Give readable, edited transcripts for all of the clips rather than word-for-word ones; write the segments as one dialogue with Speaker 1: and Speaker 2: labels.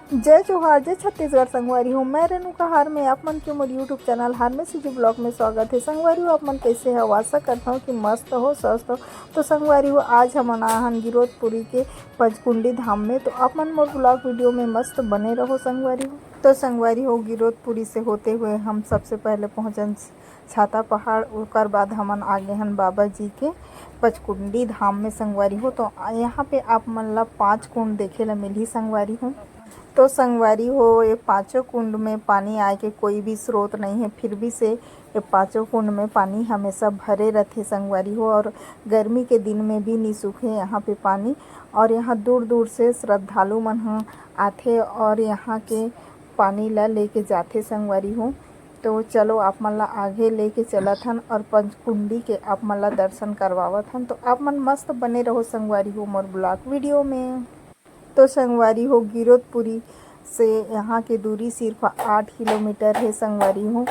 Speaker 1: जय जोहार जय छत्तीसगढ़ संगवारी हूँ। मैं रेणुका हार में आप मन के मोर यूट्यूब चैनल हार में सीजी ब्लॉग में स्वागत है। संगवारी हो आप मन कैसे हो? आशा करता हूँ कि मस्त हो स्वस्थ हो। तो संगवारी हो आज हम आहन गिरोधपुरी के पंचकुंडी धाम में। तो आप मन मोर ब्लॉग वीडियो में मस्त बने रहो संगवारी हो। तो संगवारी हो गिरोधपुरी से होते हुए हम सबसे पहले पहुँचन छाता पहाड़, उसके बाद हमन आगे हन बाबा जी के पचकुंडी धाम में संगवारी हो। तो यहाँ पे आप मन ला 5 कुंड देखे ला मिली संगवारी हो। तो संगवारी हो ये पांचों कुंड में पानी आए के कोई भी स्रोत नहीं है, फिर भी से ये पांचों कुंड में पानी हमेशा भरे रहते संगवारी हो। और गर्मी के दिन में भी नहीं सूखे यहाँ पे पानी। और यहाँ दूर दूर से श्रद्धालु मन आथे और यहाँ के पानी ला लेके जाते संगवारी हो। तो चलो आप मन ला आगे लेके चलत हन और पंचकुंडी के आप मन ला दर्शन करवावत हन। तो आप मन मस्त बने रहो संगवारी हो मोर ब्लॉग वीडियो में। तो संगवारी हो गिरोधपुरी से यहाँ की दूरी सिर्फ 8 किलोमीटर है संगवारी हो।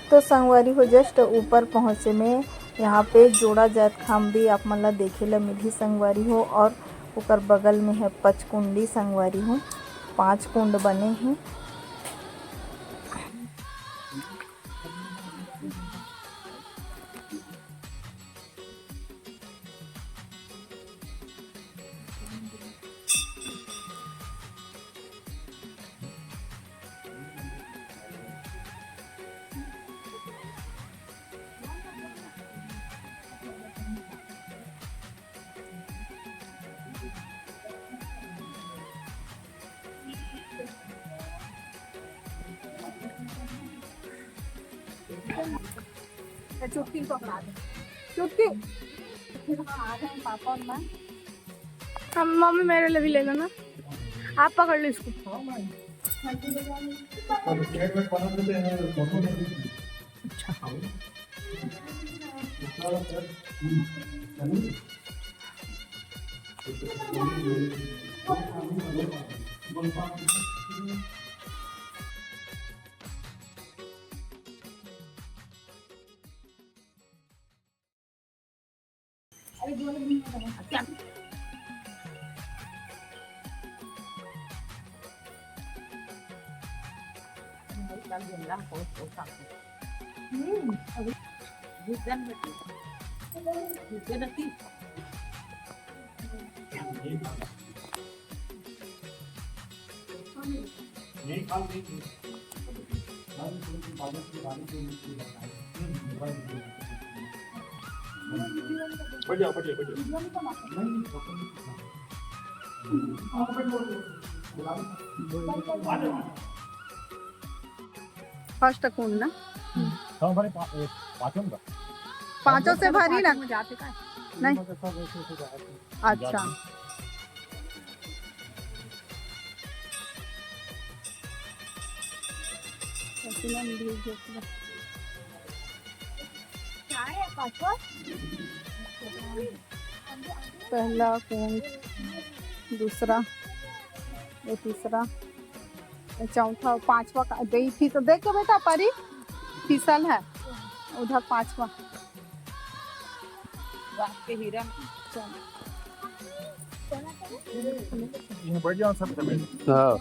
Speaker 1: तो संगवारी हो जस्ट ऊपर पहुँचे में यहाँ पे जोड़ा जात खाम भी आप मन ला देखे ला मिली संगवारी हो। और ऊपर बगल में है पचकुंडी संगवारी हो। 5 कुंड बने हैं। चुटकी पकड़ा दे चुटकी। पापा और मैं
Speaker 2: हम मम्मी मेरे लिए भी ले लेना, आप पकड़ लो इसको। फर्स्ट कुंड ना पांचों से भरी ना नहीं। अच्छा पहला कुंड, दूसरा, ये तीसरा, ये चौथा, 5वां का दे थी। तो देख के बेटा परी फिसल है उधर 5वां के हिरन।
Speaker 3: हाँ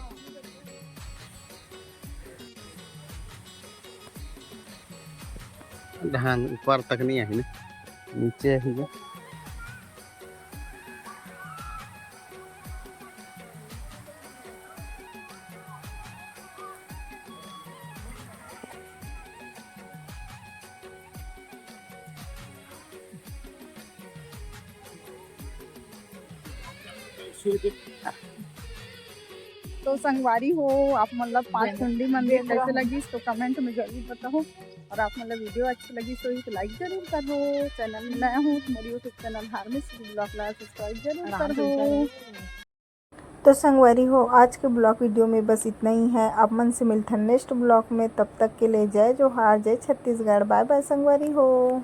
Speaker 3: धान ऊपर तक नहीं है ना, नीचे है ना।
Speaker 2: तो संगवारी हो आप मतलब पाँच चुंडी मंदिर कैसे लगी तो कमेंट में जरूर बताओ। और आप मतलब वीडियो अच्छी लगी तो लाइक जरूर करो। चैनल में नया हूँ तो मेरे यूट्यूब चैनल हार्मेस ब्लॉग सब्सक्राइब जरूर करो।
Speaker 1: तो संगवारी हो आज के ब्लॉग वीडियो में बस इतना ही है। आप मन से मिलते हैं नेक्स्ट ब्लॉग में, तब तक के लिए जय जोहार, जय छत्तीसगढ़, बाय बाय संगवारी हो।